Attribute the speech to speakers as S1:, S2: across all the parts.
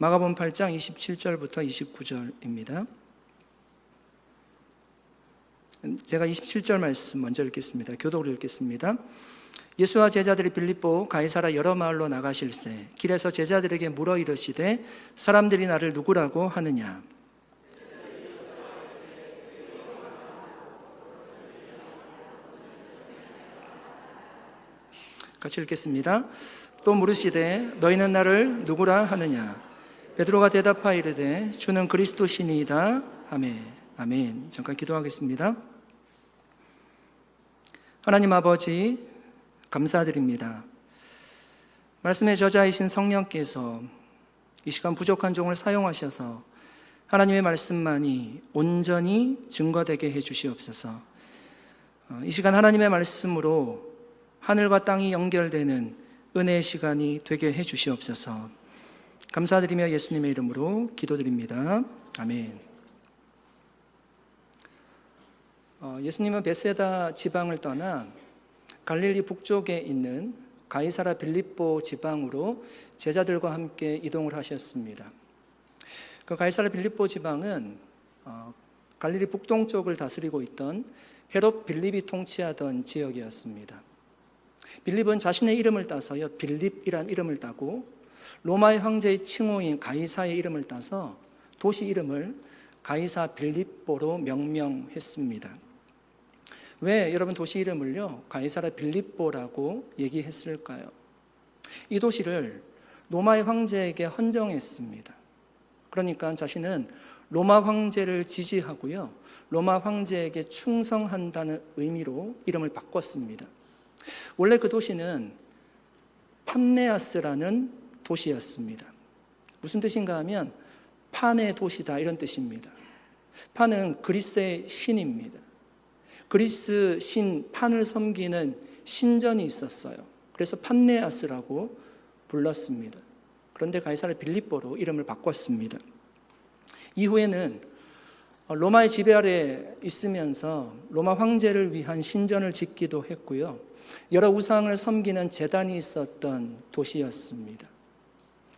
S1: 마가복음 8장 27절부터 29절입니다. 제가 27절 말씀 먼저 읽겠습니다. 교독으로 읽겠습니다. 예수와 제자들이 빌립보 가이사라 여러 마을로 나가실새 길에서 제자들에게 물어 이르시되 사람들이 나를 누구라고 하느냐. 같이 읽겠습니다. 또 물으시되 너희는 나를 누구라 하느냐. 베드로가 대답하여 이르되 주는 그리스도시니이다. 아멘. 아멘. 잠깐 기도하겠습니다. 하나님 아버지 감사드립니다. 말씀의 저자이신 성령께서 이 시간 부족한 종을 사용하셔서 하나님의 말씀만이 온전히 증거되게 해주시옵소서. 이 시간 하나님의 말씀으로 하늘과 땅이 연결되는 은혜의 시간이 되게 해주시옵소서. 감사드리며 예수님의 이름으로 기도드립니다. 아멘. 예수님은 베세다 지방을 떠나 갈릴리 북쪽에 있는 가이사라 빌립보 지방으로 제자들과 함께 이동을 하셨습니다. 그 가이사라 빌립보 지방은 갈릴리 북동쪽을 다스리고 있던 헤롯 빌립이 통치하던 지역이었습니다. 빌립은 자신의 이름을 따서요, 빌립이란 이름을 따고 로마의 황제의 칭호인 가이사의 이름을 따서 도시 이름을 가이사 빌립보로 명명했습니다. 왜 여러분 도시 이름을요 가이사라 빌립보라고 얘기했을까요? 이 도시를 로마의 황제에게 헌정했습니다. 그러니까 자신은 로마 황제를 지지하고요 로마 황제에게 충성한다는 의미로 이름을 바꿨습니다. 원래 그 도시는 판네아스라는 도시였습니다. 무슨 뜻인가 하면 판의 도시다 이런 뜻입니다. 판은 그리스의 신입니다. 그리스 신 판을 섬기는 신전이 있었어요. 그래서 판네아스라고 불렀습니다. 그런데 가이사라 빌립보로 이름을 바꿨습니다. 이후에는 로마의 지배 아래 있으면서 로마 황제를 위한 신전을 짓기도 했고요. 여러 우상을 섬기는 제단이 있었던 도시였습니다.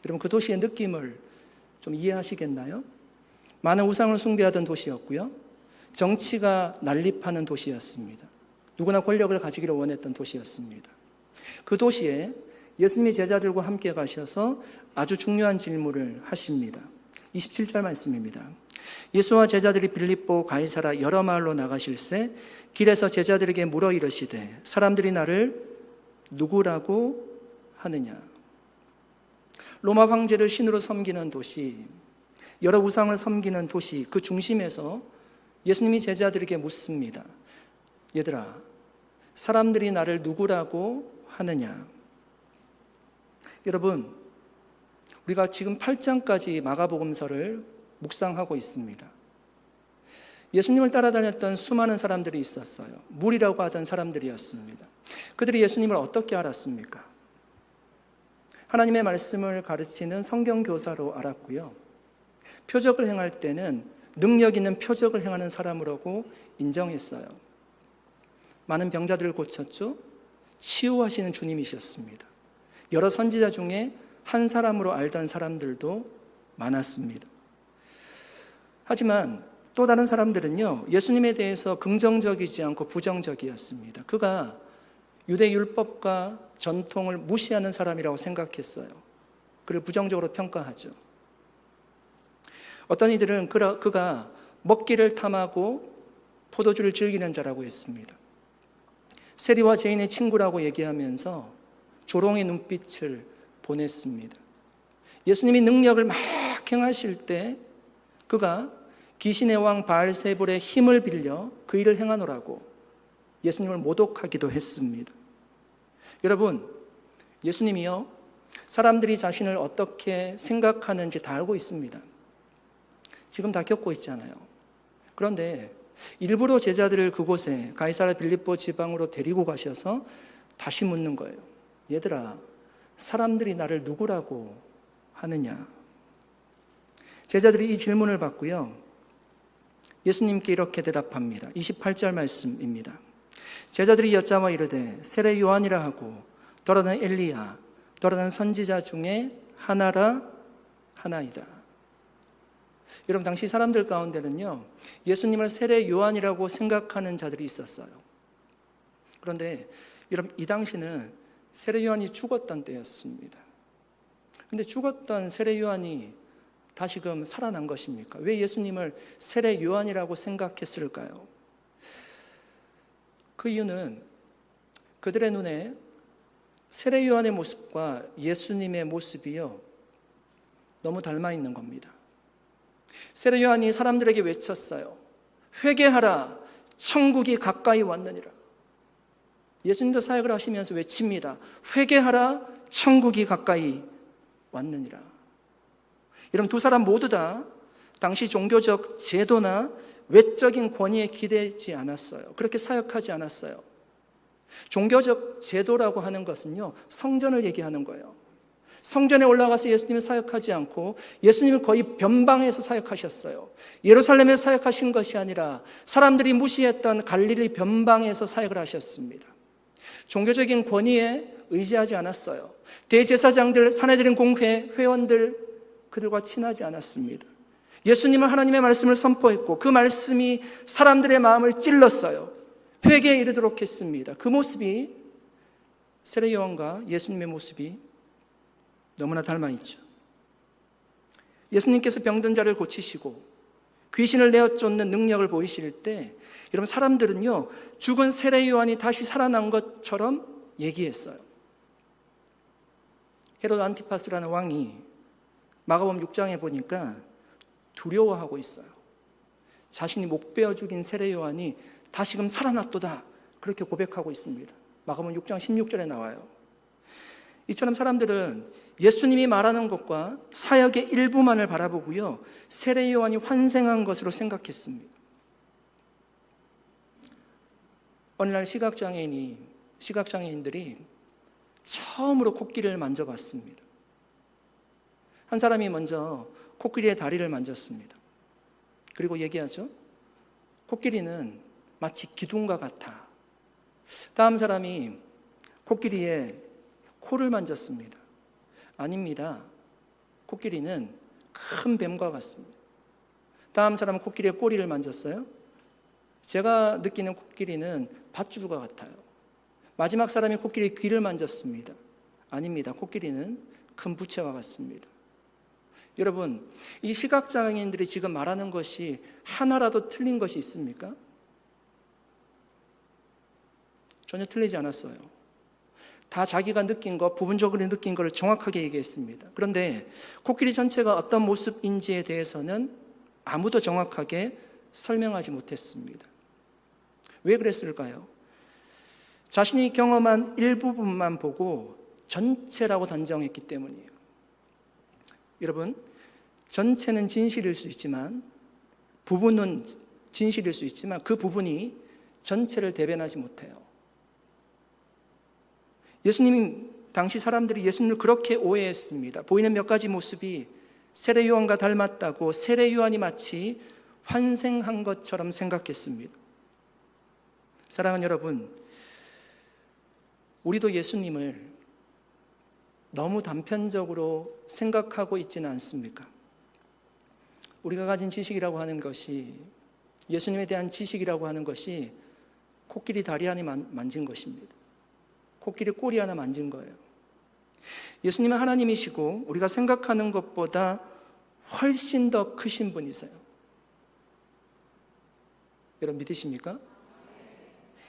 S1: 여러분 그 도시의 느낌을 좀 이해하시겠나요? 많은 우상을 숭배하던 도시였고요. 정치가 난립하는 도시였습니다. 누구나 권력을 가지기를 원했던 도시였습니다. 그 도시에 예수님이 제자들과 함께 가셔서 아주 중요한 질문을 하십니다. 27절 말씀입니다. 예수와 제자들이 빌립보 가이사라 여러 마을로 나가실새 길에서 제자들에게 물어 이르시되 사람들이 나를 누구라고 하느냐. 로마 황제를 신으로 섬기는 도시, 여러 우상을 섬기는 도시, 그 중심에서 예수님이 제자들에게 묻습니다. 얘들아, 사람들이 나를 누구라고 하느냐? 여러분, 우리가 지금 8장까지 마가복음서를 묵상하고 있습니다. 예수님을 따라다녔던 수많은 사람들이 있었어요. 무리라고 하던 사람들이었습니다. 그들이 예수님을 어떻게 알았습니까? 하나님의 말씀을 가르치는 성경교사로 알았고요. 표적을 행할 때는 능력 있는 표적을 행하는 사람으로고 인정했어요. 많은 병자들을 고쳤죠. 치유하시는 주님이셨습니다. 여러 선지자 중에 한 사람으로 알던 사람들도 많았습니다. 하지만 또 다른 사람들은요, 예수님에 대해서 긍정적이지 않고 부정적이었습니다. 그가 유대 율법과 전통을 무시하는 사람이라고 생각했어요. 그를 부정적으로 평가하죠. 어떤 이들은 그가 먹기를 탐하고 포도주를 즐기는 자라고 했습니다. 세리와 죄인의 친구라고 얘기하면서 조롱의 눈빛을 보냈습니다. 예수님이 능력을 막 행하실 때 그가 귀신의 왕 바알세불의 힘을 빌려 그 일을 행하노라고 예수님을 모독하기도 했습니다. 여러분, 예수님이요, 사람들이 자신을 어떻게 생각하는지 다 알고 있습니다. 지금 다 겪고 있잖아요. 그런데 일부러 제자들을 그곳에 가이사라 빌립보 지방으로 데리고 가셔서 다시 묻는 거예요. 얘들아, 사람들이 나를 누구라고 하느냐? 제자들이 이 질문을 받고요, 예수님께 이렇게 대답합니다. 28절 말씀입니다. 제자들이 여짜와 이르되 세례 요한이라 하고 더러는 엘리야, 더러는 선지자 중에 하나라 하나이다. 여러분, 당시 사람들 가운데는요, 예수님을 세례 요한이라고 생각하는 자들이 있었어요. 그런데 여러분, 이 당시는 세례 요한이 죽었던 때였습니다. 근데 죽었던 세례 요한이 다시금 살아난 것입니까? 왜 예수님을 세례 요한이라고 생각했을까요? 그 이유는 그들의 눈에 세례 요한의 모습과 예수님의 모습이요, 너무 닮아 있는 겁니다. 세례 요한이 사람들에게 외쳤어요. 회개하라, 천국이 가까이 왔느니라. 예수님도 사역을 하시면서 외칩니다. 회개하라, 천국이 가까이 왔느니라. 이런 두 사람 모두 다 당시 종교적 제도나 외적인 권위에 기대지 않았어요. 그렇게 사역하지 않았어요. 종교적 제도라고 하는 것은요, 성전을 얘기하는 거예요. 성전에 올라가서 예수님을 사역하지 않고 예수님은 거의 변방에서 사역하셨어요. 예루살렘에서 사역하신 것이 아니라 사람들이 무시했던 갈릴리 변방에서 사역을 하셨습니다. 종교적인 권위에 의지하지 않았어요. 대제사장들, 산헤드린 공회 회원들, 그들과 친하지 않았습니다. 예수님은 하나님의 말씀을 선포했고 그 말씀이 사람들의 마음을 찔렀어요. 회개에 이르도록 했습니다. 그 모습이 세례 요한과 예수님의 모습이 너무나 닮아 있죠. 예수님께서 병든 자를 고치시고 귀신을 내어 쫓는 능력을 보이실 때 여러분, 사람들은요, 죽은 세례 요한이 다시 살아난 것처럼 얘기했어요. 헤롯 안티파스라는 왕이 마가복음 6장에 보니까 두려워하고 있어요. 자신이 목 베어 죽인 세례 요한이 다시금 살아났도다, 그렇게 고백하고 있습니다. 마가복음 6장 16절에 나와요. 이처럼 사람들은 예수님이 말하는 것과 사역의 일부만을 바라보고요, 세례 요한이 환생한 것으로 생각했습니다. 어느 날 시각장애인들이 처음으로 코끼리를 만져봤습니다. 한 사람이 먼저 코끼리의 다리를 만졌습니다. 그리고 얘기하죠. 코끼리는 마치 기둥과 같아. 다음 사람이 코끼리의 코를 만졌습니다. 아닙니다. 코끼리는 큰 뱀과 같습니다. 다음 사람은 코끼리의 꼬리를 만졌어요. 제가 느끼는 코끼리는 밧줄과 같아요. 마지막 사람이 코끼리의 귀를 만졌습니다. 아닙니다. 코끼리는 큰 부채와 같습니다. 여러분, 이 시각장애인들이 지금 말하는 것이 하나라도 틀린 것이 있습니까? 전혀 틀리지 않았어요. 다 자기가 느낀 것, 부분적으로 느낀 것을 정확하게 얘기했습니다. 그런데 코끼리 전체가 어떤 모습인지에 대해서는 아무도 정확하게 설명하지 못했습니다. 왜 그랬을까요? 자신이 경험한 일부분만 보고 전체라고 단정했기 때문이에요. 여러분, 전체는 진실일 수 있지만, 부분은 진실일 수 있지만 그 부분이 전체를 대변하지 못해요. 예수님이, 당시 사람들이 예수님을 그렇게 오해했습니다. 보이는 몇 가지 모습이 세례 요한과 닮았다고 세례 요한이 마치 환생한 것처럼 생각했습니다. 사랑하는 여러분, 우리도 예수님을 너무 단편적으로 생각하고 있지는 않습니까? 우리가 가진 지식이라고 하는 것이, 예수님에 대한 지식이라고 하는 것이 코끼리 다리 하나 만진 것입니다. 코끼리 꼬리 하나 만진 거예요. 예수님은 하나님이시고 우리가 생각하는 것보다 훨씬 더 크신 분이세요. 여러분, 믿으십니까?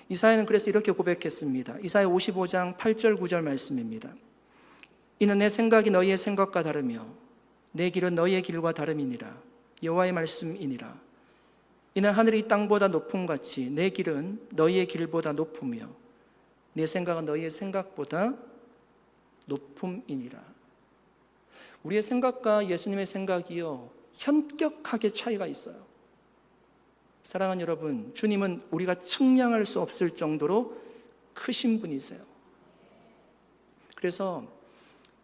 S1: 이사야는 그래서 이렇게 고백했습니다. 이사야 55장 8절 9절 말씀입니다. 이는 내 생각이 너희의 생각과 다르며 내 길은 너희의 길과 다름이니라. 여호와의 말씀이니라. 이는 하늘이 땅보다 높음같이 내 길은 너희의 길보다 높으며 내 생각은 너희의 생각보다 높음이니라. 우리의 생각과 예수님의 생각이요, 현격하게 차이가 있어요. 사랑하는 여러분, 주님은 우리가 측량할 수 없을 정도로 크신 분이세요. 그래서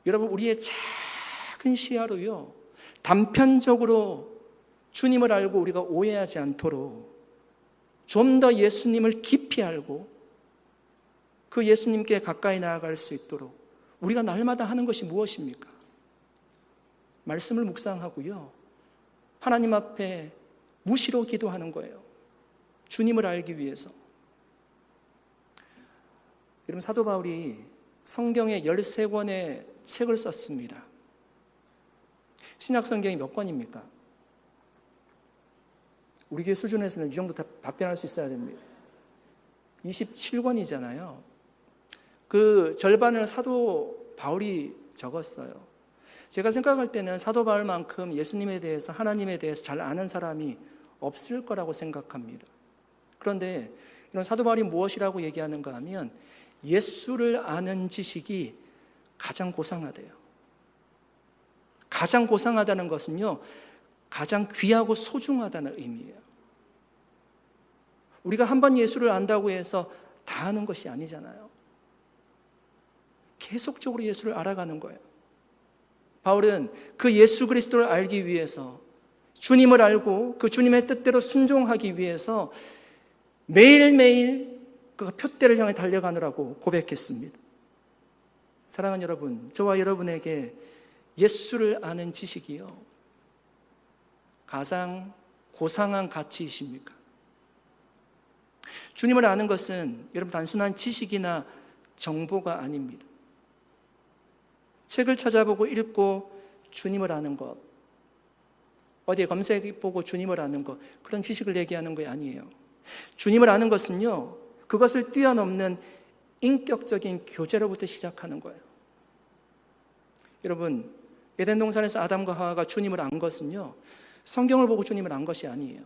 S1: 여러분, 우리의 작은 시야로요, 단편적으로 주님을 알고 우리가 오해하지 않도록 좀 더 예수님을 깊이 알고 그 예수님께 가까이 나아갈 수 있도록 우리가 날마다 하는 것이 무엇입니까? 말씀을 묵상하고요, 하나님 앞에 무시로 기도하는 거예요. 주님을 알기 위해서. 여러분, 사도 바울이 성경에 13권의 책을 썼습니다. 신약 성경이 몇 권입니까? 우리 교회 수준에서는 이 정도 다 답변할 수 있어야 됩니다. 27권이잖아요. 그 절반을 사도 바울이 적었어요. 제가 생각할 때는 사도 바울만큼 예수님에 대해서, 하나님에 대해서 잘 아는 사람이 없을 거라고 생각합니다. 그런데 이런 사도 바울이 무엇이라고 얘기하는가 하면, 예수를 아는 지식이 가장 고상하대요. 가장 고상하다는 것은요, 가장 귀하고 소중하다는 의미예요. 우리가 한 번 예수를 안다고 해서 다 아는 것이 아니잖아요. 계속적으로 예수를 알아가는 거예요. 바울은 그 예수 그리스도를 알기 위해서, 주님을 알고 그 주님의 뜻대로 순종하기 위해서 매일매일 그 표대를 향해 달려가느라고 고백했습니다. 사랑하는 여러분, 저와 여러분에게 예수를 아는 지식이요, 가장 고상한 가치이십니까? 주님을 아는 것은 여러분 단순한 지식이나 정보가 아닙니다. 책을 찾아보고 읽고 주님을 아는 것, 어디에 검색해보고 주님을 아는 것, 그런 지식을 얘기하는 게 아니에요. 주님을 아는 것은요, 그것을 뛰어넘는 인격적인 교제로부터 시작하는 거예요. 여러분, 에덴 동산에서 아담과 하와가 주님을 안 것은요, 성경을 보고 주님을 안 것이 아니에요.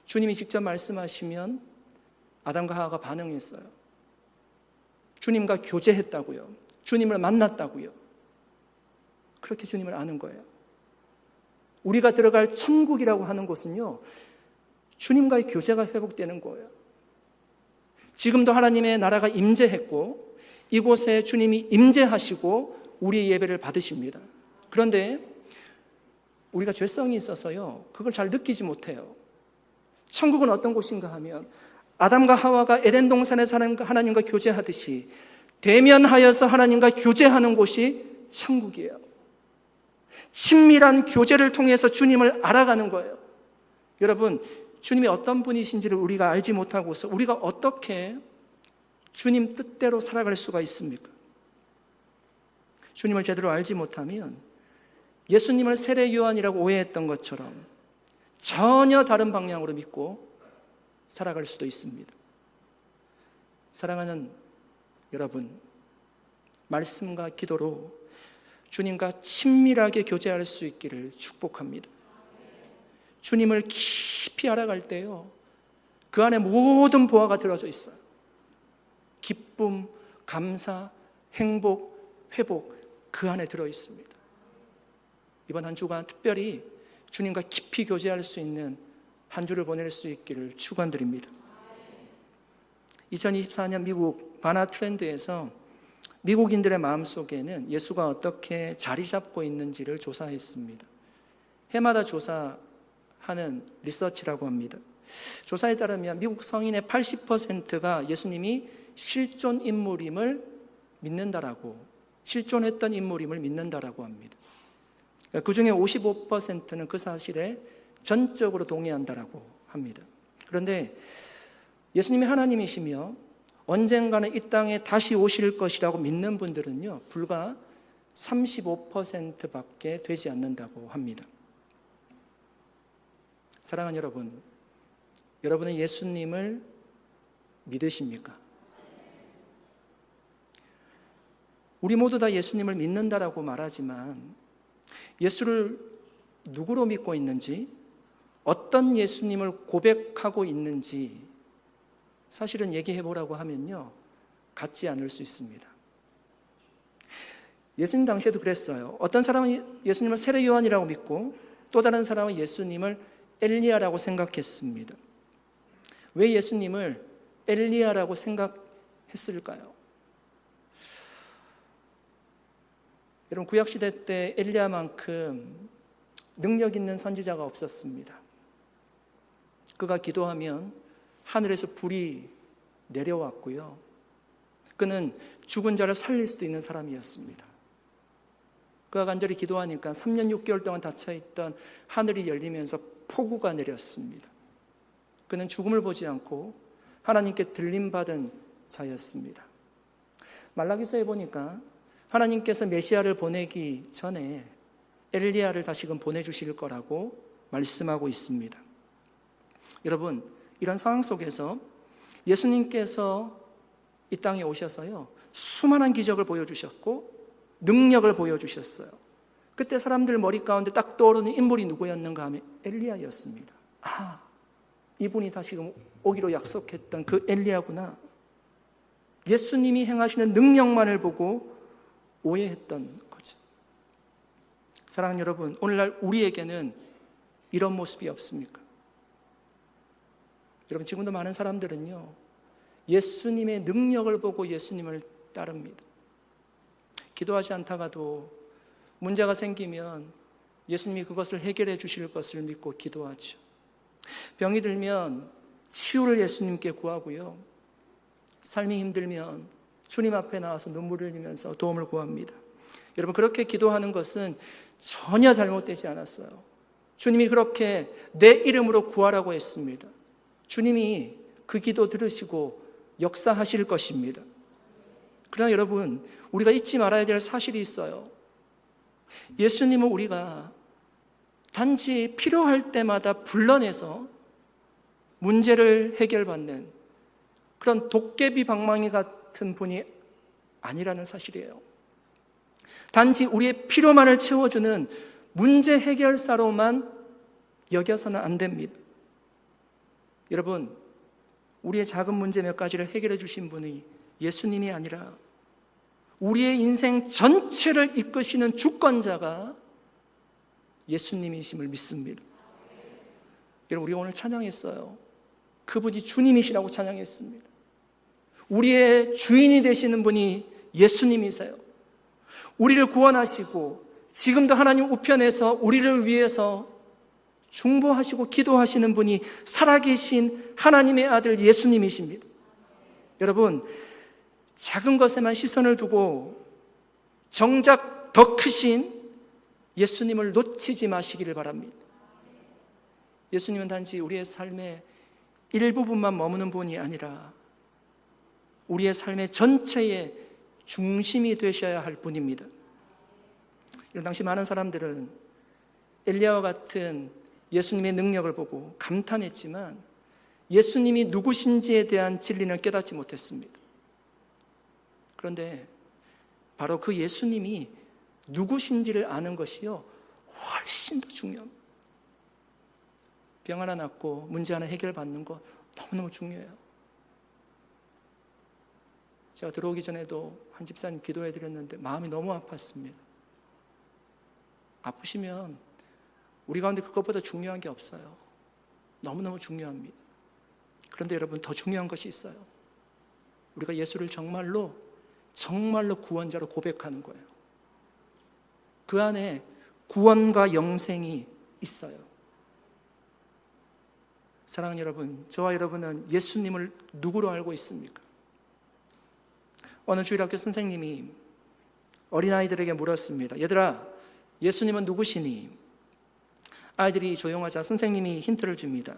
S1: 주님이 직접 말씀하시면 아담과 하와가 반응했어요. 주님과 교제했다고요. 주님을 만났다고요. 그렇게 주님을 아는 거예요. 우리가 들어갈 천국이라고 하는 곳은요, 주님과의 교제가 회복되는 거예요. 지금도 하나님의 나라가 임재했고, 이곳에 주님이 임재하시고 우리의 예배를 받으십니다. 그런데 우리가 죄성이 있어서요, 그걸 잘 느끼지 못해요. 천국은 어떤 곳인가 하면, 아담과 하와가 에덴 동산에서 하나님과 교제하듯이 대면하여서 하나님과 교제하는 곳이 천국이에요. 친밀한 교제를 통해서 주님을 알아가는 거예요. 여러분, 주님이 어떤 분이신지를 우리가 알지 못하고서 우리가 어떻게 주님 뜻대로 살아갈 수가 있습니까? 주님을 제대로 알지 못하면 예수님을 세례 요한이라고 오해했던 것처럼 전혀 다른 방향으로 믿고 살아갈 수도 있습니다. 사랑하는 여러분, 말씀과 기도로 주님과 친밀하게 교제할 수 있기를 축복합니다. 주님을 깊이 알아갈 때요, 그 안에 모든 보화가 들어져 있어요. 기쁨, 감사, 행복, 회복, 그 안에 들어 있습니다. 이번 한 주간 특별히 주님과 깊이 교제할 수 있는 한 주를 보낼 수 있기를 축원드립니다. 2024년 미국 바나 트렌드에서 미국인들의 마음속에는 예수가 어떻게 자리 잡고 있는지를 조사했습니다. 해마다 조사하는 리서치라고 합니다. 조사에 따르면 미국 성인의 80%가 예수님이 실존 인물임을 믿는다라고, 실존했던 인물임을 믿는다라고 합니다. 그 중에 55%는 그 사실에 전적으로 동의한다라고 합니다. 그런데 예수님이 하나님이시며 언젠가는 이 땅에 다시 오실 것이라고 믿는 분들은요, 불과 35%밖에 되지 않는다고 합니다. 사랑하는 여러분, 여러분은 예수님을 믿으십니까? 우리 모두 다 예수님을 믿는다라고 말하지만 예수를 누구로 믿고 있는지, 어떤 예수님을 고백하고 있는지 사실은 얘기해 보라고 하면요, 같지 않을 수 있습니다. 예수님 당시에도 그랬어요. 어떤 사람은 예수님을 세례 요한이라고 믿고 또 다른 사람은 예수님을 엘리야라고 생각했습니다. 왜 예수님을 엘리야라고 생각했을까요? 여러분, 구약시대 때 엘리야만큼 능력 있는 선지자가 없었습니다. 그가 기도하면 하늘에서 불이 내려왔고요, 그는 죽은 자를 살릴 수도 있는 사람이었습니다. 그가 간절히 기도하니까 3년 6개월 동안 닫혀있던 하늘이 열리면서 폭우가 내렸습니다. 그는 죽음을 보지 않고 하나님께 들림받은 자였습니다. 말라기서에 보니까 하나님께서 메시아를 보내기 전에 엘리야를 다시금 보내주실 거라고 말씀하고 있습니다. 여러분, 이런 상황 속에서 예수님께서 이 땅에 오셔서요, 수많은 기적을 보여주셨고 능력을 보여주셨어요. 그때 사람들 머리 가운데 딱 떠오르는 인물이 누구였는가 하면 엘리야였습니다. 아, 이분이 다시금 오기로 약속했던 그 엘리야구나. 예수님이 행하시는 능력만을 보고 오해했던 거죠. 사랑하는 여러분, 오늘날 우리에게는 이런 모습이 없습니까? 여러분, 지금도 많은 사람들은요, 예수님의 능력을 보고 예수님을 따릅니다. 기도하지 않다가도 문제가 생기면 예수님이 그것을 해결해 주실 것을 믿고 기도하죠. 병이 들면 치유를 예수님께 구하고요, 삶이 힘들면 주님 앞에 나와서 눈물을 흘리면서 도움을 구합니다. 여러분, 그렇게 기도하는 것은 전혀 잘못되지 않았어요. 주님이 그렇게 내 이름으로 구하라고 했습니다. 주님이 그 기도 들으시고 역사하실 것입니다. 그러나 여러분, 우리가 잊지 말아야 될 사실이 있어요. 예수님은 우리가 단지 필요할 때마다 불러내서 문제를 해결받는 그런 도깨비 방망이 같은 분이 아니라는 사실이에요. 단지 우리의 필요만을 채워주는 문제 해결사로만 여겨서는 안 됩니다. 여러분, 우리의 작은 문제 몇 가지를 해결해 주신 분이 예수님이 아니라 우리의 인생 전체를 이끄시는 주권자가 예수님이심을 믿습니다. 여러분, 우리가 오늘 찬양했어요. 그분이 주님이시라고 찬양했습니다. 우리의 주인이 되시는 분이 예수님이세요. 우리를 구원하시고 지금도 하나님 우편에서 우리를 위해서 중보하시고 기도하시는 분이 살아계신 하나님의 아들 예수님이십니다. 여러분, 작은 것에만 시선을 두고 정작 더 크신 예수님을 놓치지 마시기를 바랍니다. 예수님은 단지 우리의 삶의 일부분만 머무는 분이 아니라 우리의 삶의 전체의 중심이 되셔야 할 분입니다. 이런 당시 많은 사람들은 엘리야와 같은 예수님의 능력을 보고 감탄했지만 예수님이 누구신지에 대한 진리는 깨닫지 못했습니다. 그런데 바로 그 예수님이 누구신지를 아는 것이요, 훨씬 더 중요합니다. 병 하나 낫고 문제 하나 해결받는 거 너무너무 중요해요. 제가 들어오기 전에도 한 집사님 기도해 드렸는데 마음이 너무 아팠습니다. 아프시면 우리 가운데 그것보다 중요한 게 없어요. 너무너무 중요합니다. 그런데 여러분, 더 중요한 것이 있어요. 우리가 예수를 정말로 구원자로 고백하는 거예요. 그 안에 구원과 영생이 있어요. 사랑하는 여러분, 저와 여러분은 예수님을 누구로 알고 있습니까? 어느 주일학교 선생님이 어린아이들에게 물었습니다. 얘들아, 예수님은 누구시니? 아이들이 조용하자 선생님이 힌트를 줍니다.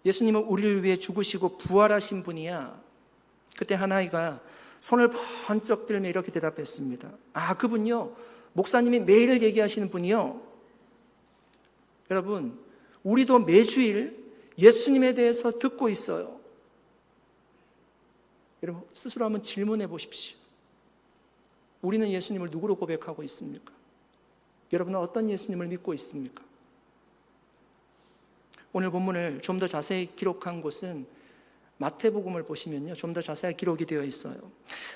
S1: 예수님은 우리를 위해 죽으시고 부활하신 분이야. 그때 한 아이가 손을 번쩍 들며 이렇게 대답했습니다. 아, 그분요, 목사님이 매일 얘기하시는 분이요. 여러분, 우리도 매주일 예수님에 대해서 듣고 있어요. 여러분, 스스로 한번 질문해 보십시오. 우리는 예수님을 누구로 고백하고 있습니까? 여러분은 어떤 예수님을 믿고 있습니까? 오늘 본문을 좀 더 자세히 기록한 곳은 마태복음을 보시면요, 좀 더 자세히 기록이 되어 있어요.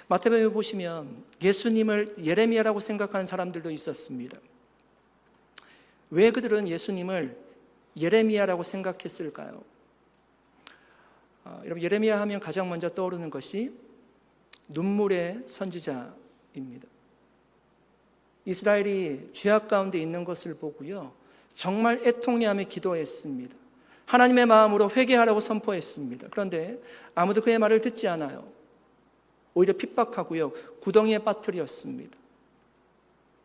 S1: 마태복음을 보시면 예수님을 예레미야라고 생각하는 사람들도 있었습니다. 왜 그들은 예수님을 예레미야라고 생각했을까요? 여러분, 예레미야 하면 가장 먼저 떠오르는 것이 눈물의 선지자입니다. 이스라엘이 죄악 가운데 있는 것을 보고요, 정말 애통해하며 기도했습니다. 하나님의 마음으로 회개하라고 선포했습니다. 그런데 아무도 그의 말을 듣지 않아요. 오히려 핍박하고요, 구덩이에 빠뜨렸습니다.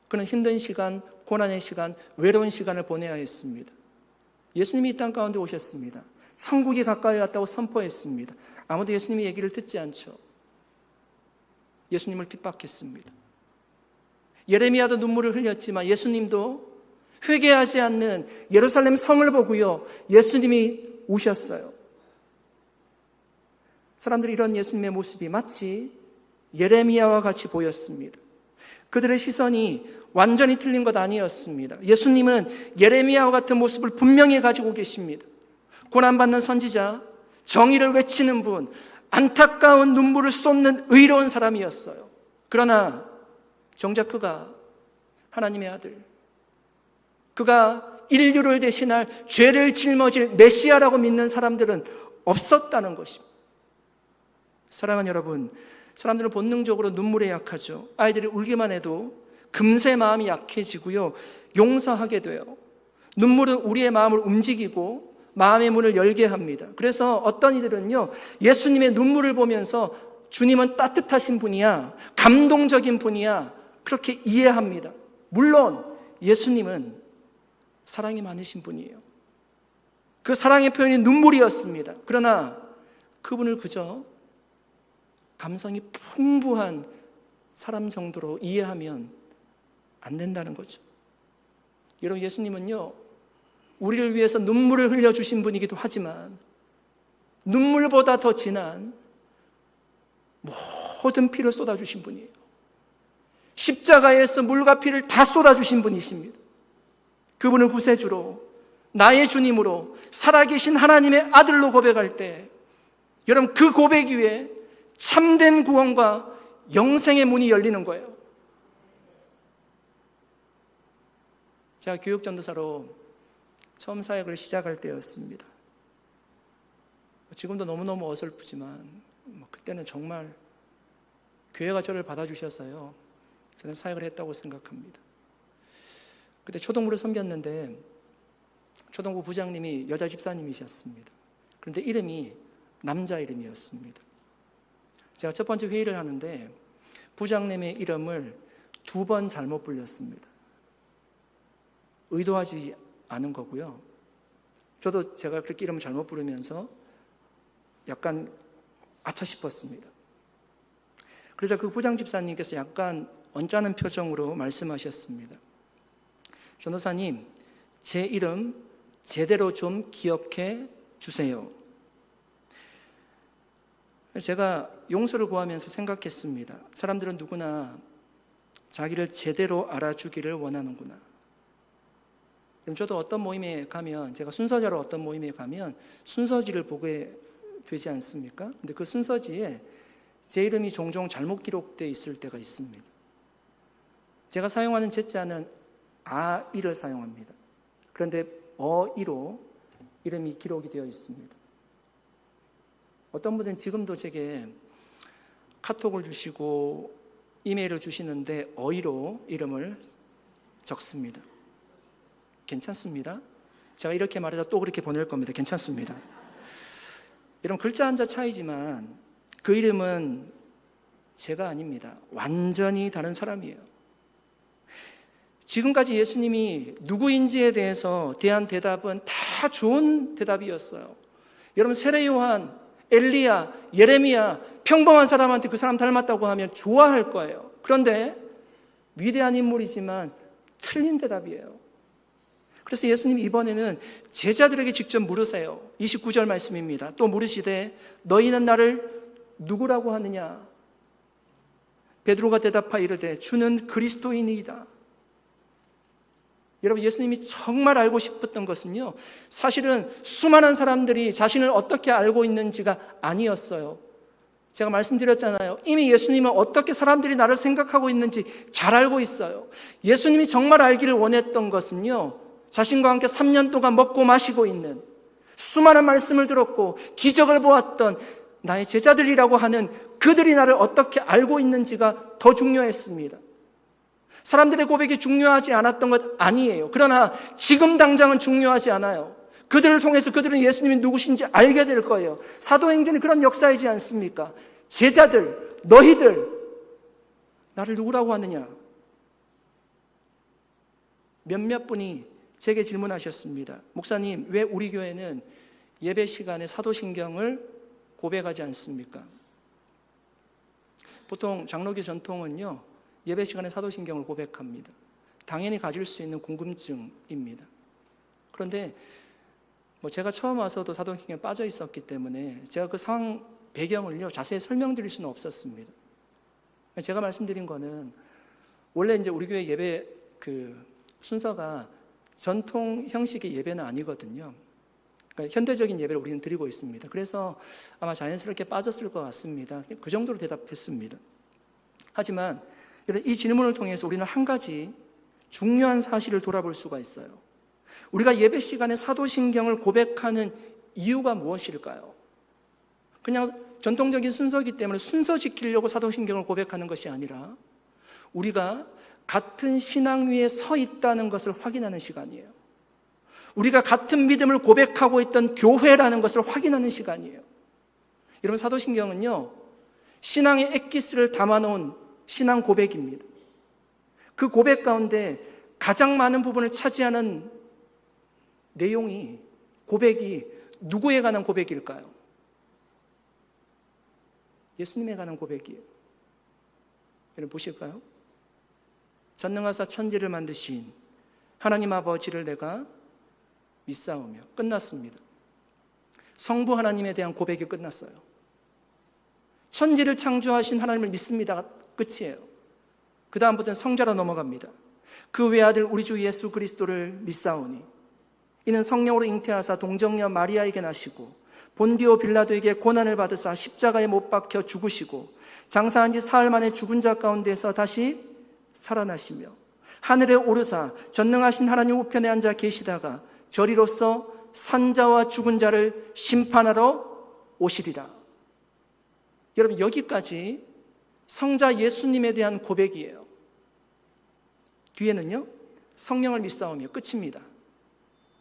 S1: 그는 힘든 시간, 고난의 시간, 외로운 시간을 보내야 했습니다. 예수님이 이 땅 가운데 오셨습니다. 천국이 가까이 왔다고 선포했습니다. 아무도 예수님의 얘기를 듣지 않죠. 예수님을 핍박했습니다. 예레미야도 눈물을 흘렸지만 예수님도 회개하지 않는 예루살렘 성을 보고요, 예수님이 우셨어요. 사람들이 이런 예수님의 모습이 마치 예레미야와 같이 보였습니다. 그들의 시선이 완전히 틀린 것 아니었습니다. 예수님은 예레미야와 같은 모습을 분명히 가지고 계십니다. 고난받는 선지자, 정의를 외치는 분, 안타까운 눈물을 쏟는 의로운 사람이었어요. 그러나 정작 그가 하나님의 아들, 그가 인류를 대신할 죄를 짊어질 메시아라고 믿는 사람들은 없었다는 것입니다. 사랑하는 여러분, 사람들은 본능적으로 눈물에 약하죠. 아이들이 울기만 해도 금세 마음이 약해지고요, 용서하게 돼요. 눈물은 우리의 마음을 움직이고 마음의 문을 열게 합니다. 그래서 어떤 이들은요, 예수님의 눈물을 보면서 주님은 따뜻하신 분이야, 감동적인 분이야, 그렇게 이해합니다. 물론 예수님은 사랑이 많으신 분이에요. 그 사랑의 표현이 눈물이었습니다. 그러나 그분을 그저 감성이 풍부한 사람 정도로 이해하면 안 된다는 거죠. 여러분, 예수님은요, 우리를 위해서 눈물을 흘려주신 분이기도 하지만 눈물보다 더 진한 모든 피를 쏟아주신 분이에요. 십자가에서 물과 피를 다 쏟아주신 분이십니다. 그분을 구세주로, 나의 주님으로, 살아계신 하나님의 아들로 고백할 때 여러분, 그 고백 위에 참된 구원과 영생의 문이 열리는 거예요. 제가 교육전도사로 처음 사역을 시작할 때였습니다. 지금도 너무너무 어설프지만 그때는 정말 교회가 저를 받아주셔서요, 저는 사역을 했다고 생각합니다. 그때 초등부를 섬겼는데 초등부 부장님이 여자 집사님이셨습니다. 그런데 이름이 남자 이름이었습니다. 제가 첫 번째 회의를 하는데 부장님의 이름을 2번 잘못 불렸습니다. 의도하지 않은 거고요. 저도 제가 그렇게 이름을 잘못 부르면서 약간 아차 싶었습니다. 그러자 그 부장 집사님께서 약간 언짢은 표정으로 말씀하셨습니다. 전도사님, 제 이름 제대로 좀 기억해 주세요. 제가 용서를 구하면서 생각했습니다. 사람들은 누구나 자기를 제대로 알아주기를 원하는구나. 저도 어떤 모임에 가면, 제가 순서자로 어떤 모임에 가면 순서지를 보게 되지 않습니까? 근데 그 순서지에 제 이름이 종종 잘못 기록되어 있을 때가 있습니다. 제가 사용하는 제자는 아이를 사용합니다. 그런데 어이로 이름이 기록이 되어 있습니다. 어떤 분은 지금도 제게 카톡을 주시고 이메일을 주시는데 어이로 이름을 적습니다. 괜찮습니다. 제가 이렇게 말해서 또 그렇게 보낼 겁니다. 괜찮습니다. 여러분, 글자 한자 차이지만 그 이름은 제가 아닙니다. 완전히 다른 사람이에요. 지금까지 예수님이 누구인지에 대해서 대한 대답은 다 좋은 대답이었어요. 여러분, 세례 요한, 엘리야, 예레미야, 평범한 사람한테 그 사람 닮았다고 하면 좋아할 거예요. 그런데 위대한 인물이지만 틀린 대답이에요. 그래서 예수님 이번에는 제자들에게 직접 물으세요. 29절 말씀입니다. 또 물으시되 너희는 나를 누구라고 하느냐? 베드로가 대답하여 이르되 주는 그리스도이니이다. 여러분, 예수님이 정말 알고 싶었던 것은요, 사실은 수많은 사람들이 자신을 어떻게 알고 있는지가 아니었어요. 제가 말씀드렸잖아요. 이미 예수님은 어떻게 사람들이 나를 생각하고 있는지 잘 알고 있어요. 예수님이 정말 알기를 원했던 것은요, 자신과 함께 3년 동안 먹고 마시고 있는, 수많은 말씀을 들었고 기적을 보았던 나의 제자들이라고 하는 그들이 나를 어떻게 알고 있는지가 더 중요했습니다. 사람들의 고백이 중요하지 않았던 것 아니에요. 그러나 지금 당장은 중요하지 않아요. 그들을 통해서 그들은 예수님이 누구신지 알게 될 거예요. 사도행전이 그런 역사이지 않습니까? 제자들, 너희들 나를 누구라고 하느냐? 몇몇 분이 제게 질문하셨습니다. 목사님, 왜 우리 교회는 예배 시간에 사도신경을 고백하지 않습니까? 보통 장로교 전통은요, 예배 시간에 사도신경을 고백합니다. 당연히 가질 수 있는 궁금증입니다. 그런데 제가 처음 와서도 사도신경에 빠져 있었기 때문에 제가 그 상황 배경을요 자세히 설명드릴 수는 없었습니다. 제가 말씀드린 거는 원래 이제 우리 교회 예배 순서가 전통 형식의 예배는 아니거든요. 그러니까 현대적인 예배를 우리는 드리고 있습니다. 그래서 아마 자연스럽게 빠졌을 것 같습니다. 그 정도로 대답했습니다. 하지만 이 질문을 통해서 우리는 한 가지 중요한 사실을 돌아볼 수가 있어요. 우리가 예배 시간에 사도신경을 고백하는 이유가 무엇일까요? 그냥 전통적인 순서이기 때문에 순서 지키려고 사도신경을 고백하는 것이 아니라 우리가 같은 신앙 위에 서 있다는 것을 확인하는 시간이에요. 우리가 같은 믿음을 고백하고 있던 교회라는 것을 확인하는 시간이에요. 여러분, 사도신경은요 신앙의 엑기스를 담아놓은 신앙 고백입니다. 그 고백 가운데 가장 많은 부분을 차지하는 내용이, 고백이 누구에 관한 고백일까요? 예수님에 관한 고백이에요. 여러분 보실까요? 전능하사 천지를 만드신 하나님 아버지를 내가 믿사오며, 끝났습니다. 성부 하나님에 대한 고백이 끝났어요. 천지를 창조하신 하나님을 믿습니다가 끝이에요. 그 다음부터는 성자로 넘어갑니다. 그 외아들 우리 주 예수 그리스도를 믿사오니 이는 성령으로 잉태하사 동정녀 마리아에게 나시고 본디오 빌라도에게 고난을 받으사 십자가에 못 박혀 죽으시고 장사한 지 사흘 만에 죽은 자 가운데서 다시 살아나시며 하늘에 오르사 전능하신 하나님 우편에 앉아 계시다가 저리로서 산자와 죽은 자를 심판하러 오시리라. 여러분, 여기까지 성자 예수님에 대한 고백이에요. 뒤에는요 성령을 믿사오며, 끝입니다.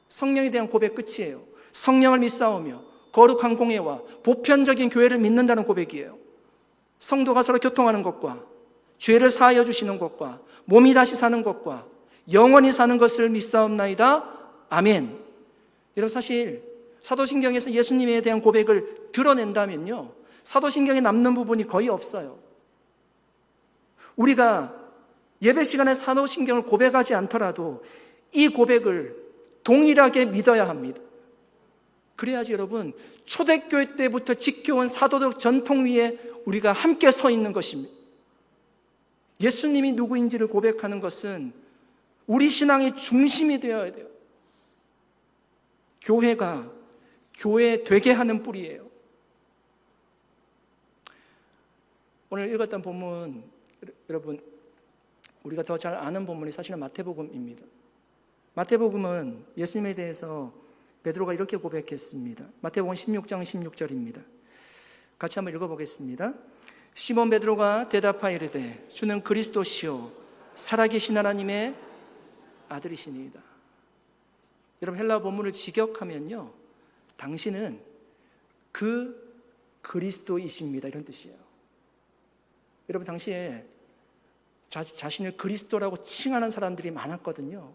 S1: 성령에 대한 고백 끝이에요. 성령을 믿사오며 거룩한 공예와 보편적인 교회를 믿는다는 고백이에요. 성도가 서로 교통하는 것과 죄를 사하여 주시는 것과 몸이 다시 사는 것과 영원히 사는 것을 믿사옵나이다. 아멘. 여러분, 사실 사도신경에서 예수님에 대한 고백을 드러낸다면요 사도신경에 남는 부분이 거의 없어요. 우리가 예배 시간에 사도신경을 고백하지 않더라도 이 고백을 동일하게 믿어야 합니다. 그래야지 여러분, 초대교회 때부터 지켜온 사도적 전통 위에 우리가 함께 서 있는 것입니다. 예수님이 누구인지를 고백하는 것은 우리 신앙의 중심이 되어야 돼요. 교회가 교회 되게 하는 뿌리예요. 오늘 읽었던 본문, 여러분 우리가 더 잘 아는 본문이 사실은 마태복음입니다. 마태복음은 예수님에 대해서 베드로가 이렇게 고백했습니다. 마태복음 16장 16절입니다. 같이 한번 읽어보겠습니다. 시몬 베드로가 대답하이르되 주는 그리스도시요 살아계신 하나님의 아들이시니이다. 여러분, 헬라어 본문을 직역하면요 당신은 그 그리스도이십니다, 이런 뜻이에요. 여러분, 당시에 자신을 그리스도라고 칭하는 사람들이 많았거든요.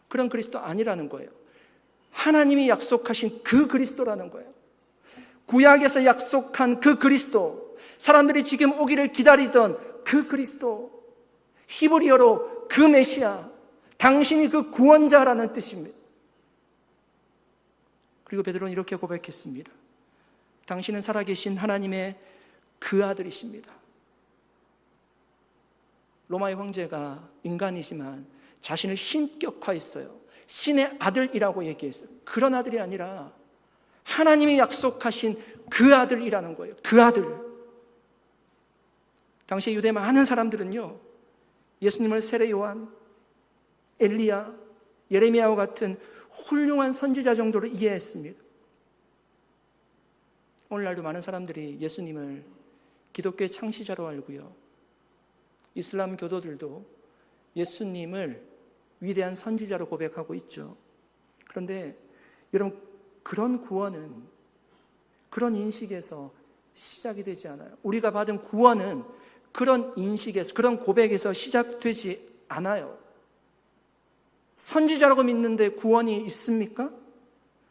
S1: 그런 그리스도 아니라는 거예요. 하나님이 약속하신 그 그리스도라는 거예요. 구약에서 약속한 그 그리스도, 사람들이 지금 오기를 기다리던 그 그리스도, 히브리어로 그 메시아, 당신이 그 구원자라는 뜻입니다. 그리고 베드로는 이렇게 고백했습니다. 당신은 살아계신 하나님의 그 아들이십니다. 로마의 황제가 인간이지만 자신을 신격화했어요. 신의 아들이라고 얘기했어요. 그런 아들이 아니라 하나님이 약속하신 그 아들이라는 거예요. 그 아들. 당시 유대 많은 사람들은요 예수님을 세례 요한, 엘리야, 예레미야와 같은 훌륭한 선지자 정도로 이해했습니다. 오늘날도 많은 사람들이 예수님을 기독교의 창시자로 알고요, 이슬람 교도들도 예수님을 위대한 선지자로 고백하고 있죠. 그런데 여러분, 그런 구원은 그런 인식에서 시작이 되지 않아요. 우리가 받은 구원은 그런 인식에서, 그런 고백에서 시작되지 않아요. 선지자라고 믿는데 구원이 있습니까?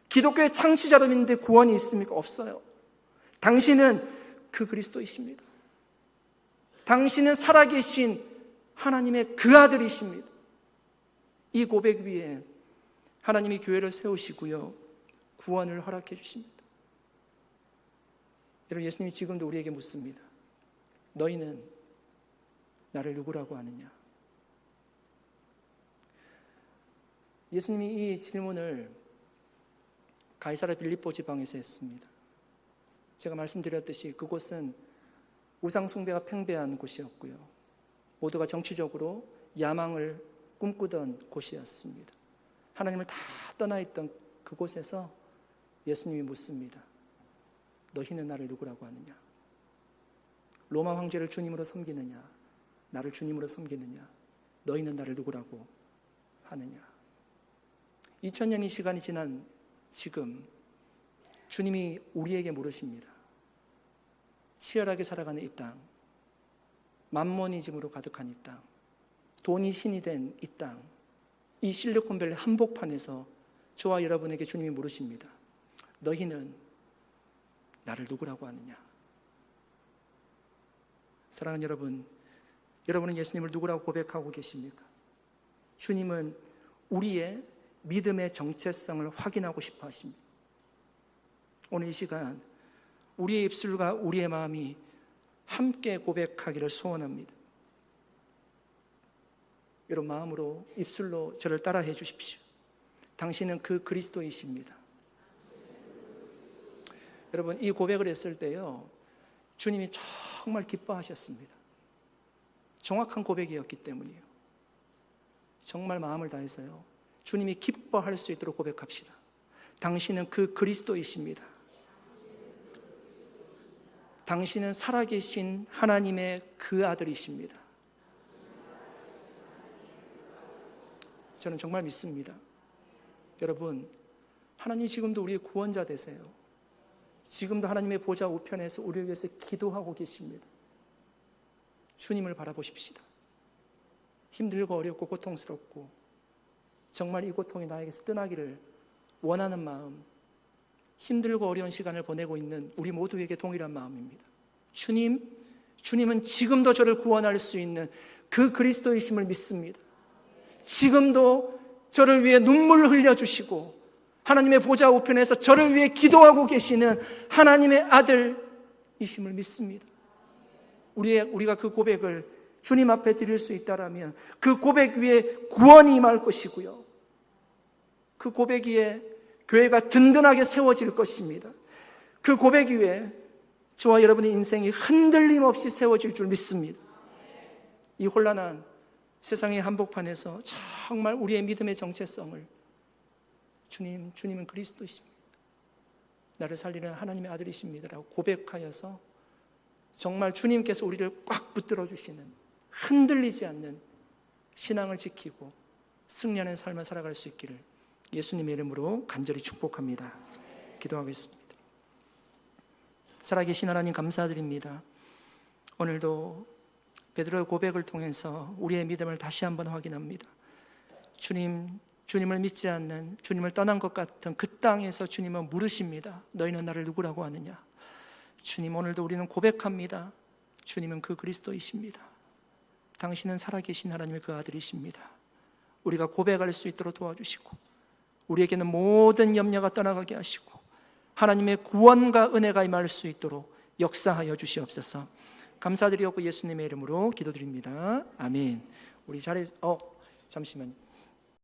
S1: 기독교의 창시자로 믿는데 구원이 있습니까? 없어요. 당신은 그 그리스도이십니다. 당신은 살아계신 하나님의 그 아들이십니다. 이 고백 위에 하나님이 교회를 세우시고요, 구원을 허락해 주십니다. 여러분, 예수님이 지금도 우리에게 묻습니다. 너희는 나를 누구라고 하느냐? 예수님이 이 질문을 가이사랴 빌립보 지방에서 했습니다. 제가 말씀드렸듯이 그곳은 우상 숭배가 팽배한 곳이었고요, 모두가 정치적으로 야망을 꿈꾸던 곳이었습니다. 하나님을 다 떠나 있던 그곳에서 예수님이 묻습니다. 너희는 나를 누구라고 하느냐? 로마 황제를 주님으로 섬기느냐? 나를 주님으로 섬기느냐? 너희는 나를 누구라고 하느냐? 2000년의 시간이 지난 지금 주님이 우리에게 물으십니다. 치열하게 살아가는 이 땅, 만모니즘으로 가득한 이 땅, 돈이 신이 된 이 땅, 이 실리콘밸리 한복판에서 저와 여러분에게 주님이 물으십니다. 너희는 나를 누구라고 하느냐? 사랑하는 여러분, 여러분은 예수님을 누구라고 고백하고 계십니까? 주님은 우리의 믿음의 정체성을 확인하고 싶어 하십니다. 오늘 이 시간 우리의 입술과 우리의 마음이 함께 고백하기를 소원합니다. 여러분, 마음으로, 입술로 저를 따라해 주십시오. 당신은 그 그리스도이십니다. 여러분, 이 고백을 했을 때요, 주님이 정말 기뻐하셨습니다. 정확한 고백이었기 때문이에요. 정말 마음을 다해서요, 주님이 기뻐할 수 있도록 고백합시다. 당신은 그 그리스도이십니다. 당신은 살아계신 하나님의 그 아들이십니다. 저는 정말 믿습니다. 여러분, 하나님 지금도 우리의 구원자 되세요. 지금도 하나님의 보좌 우편에서 우리를 위해서 기도하고 계십니다. 주님을 바라보십시다. 힘들고 어렵고 고통스럽고 정말 이 고통이 나에게서 떠나기를 원하는 마음, 힘들고 어려운 시간을 보내고 있는 우리 모두에게 동일한 마음입니다. 주님은 지금도 저를 구원할 수 있는 그 그리스도이심을 믿습니다. 지금도 저를 위해 눈물을 흘려주시고 하나님의 보좌 우편에서 저를 위해 기도하고 계시는 하나님의 아들이심을 믿습니다. 우리가 그 고백을 주님 앞에 드릴 수 있다라면 그 고백 위에 구원이 임할 것이고요, 그 고백 위에 교회가 든든하게 세워질 것입니다. 그 고백 위에 저와 여러분의 인생이 흔들림 없이 세워질 줄 믿습니다. 이 혼란한 세상의 한복판에서 정말 우리의 믿음의 정체성을 주님은 그리스도이십니다. 나를 살리는 하나님의 아들이십니다 라고 고백하여서 정말 주님께서 우리를 꽉 붙들어 주시는, 흔들리지 않는 신앙을 지키고 승리하는 삶을 살아갈 수 있기를 예수님의 이름으로 간절히 축복합니다. 기도하겠습니다. 살아계신 하나님 감사드립니다. 오늘도 베드로의 고백을 통해서 우리의 믿음을 다시 한번 확인합니다. 주님을 믿지 않는, 주님을 떠난 것 같은 그 땅에서 주님은 물으십니다. 너희는 나를 누구라고 하느냐? 주님, 오늘도 우리는 고백합니다. 주님은 그 그리스도이십니다. 당신은 살아계신 하나님의 그 아들이십니다. 우리가 고백할 수 있도록 도와주시고 우리에게는 모든 염려가 떠나가게 하시고 하나님의 구원과 은혜가 임할 수 있도록 역사하여 주시옵소서. 감사드리옵고 예수님의 이름으로 기도드립니다. 아멘. 우리 자리에 잠시만요.